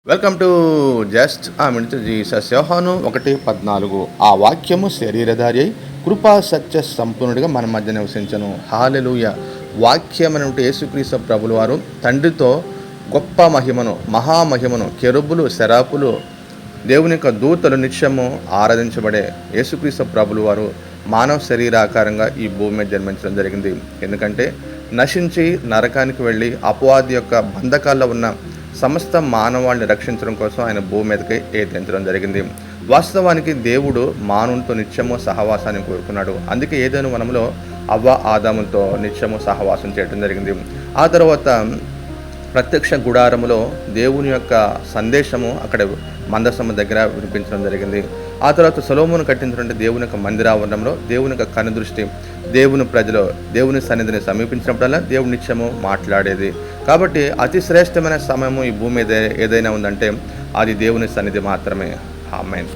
Welcome to just minute Jesus. యోహాను 1:14 ఆ వాక్యము శరీరధారి అయి కృపా సత్య సంపూర్ణుడిగా మన మధ్య నివసించను. హల్లెలూయా. వాక్యమైనటువంటి యేసుక్రీస్తు ప్రభుల వారు తండ్రితో గొప్ప మహిమను, మహామహిమను, కెరూబులు, సెరాపులు, దేవుని యొక్క దూతలు నిత్యము ఆరాధించబడే యేసుక్రీస్తు ప్రభుల వారు మానవ శరీరాకారంగా ఈ భూమి మీద జన్మించడం జరిగింది. ఎందుకంటే నశించి నరకానికి వెళ్ళి అపవాది యొక్క బంధకాల్లో ఉన్న సమస్త మానవాళిని రక్షించడం కోసం ఆయన భూమి మీదకి ఏదించడం జరిగింది. వాస్తవానికి దేవుడు మానవునితో నిత్యము సహవాసాన్ని కోరుకున్నాడు. అందుకే ఏదైనా వనంలో అవ్వ ఆదాములతో నిత్యము సహవాసం చేయడం జరిగింది. ఆ తర్వాత ప్రత్యక్ష గుడారములో దేవుని యొక్క సందేశము అక్కడ మందసము దగ్గర వినిపించడం జరిగింది. ఆ తర్వాత సొలొమోను కట్టించినటువంటి దేవుని యొక్క మందిరావరణంలో దేవుని యొక్క కనుదృష్టి, దేవుని ప్రజలు దేవుని సన్నిధిని సమీపించినప్పుడల్లా దేవుని నిత్యము మాట్లాడేది. కాబట్టి అతి శ్రేష్టమైన సమయము ఈ భూమి మీద ఏదైనా ఉందంటే అది దేవుని సన్నిధి మాత్రమే. ఆమేన్.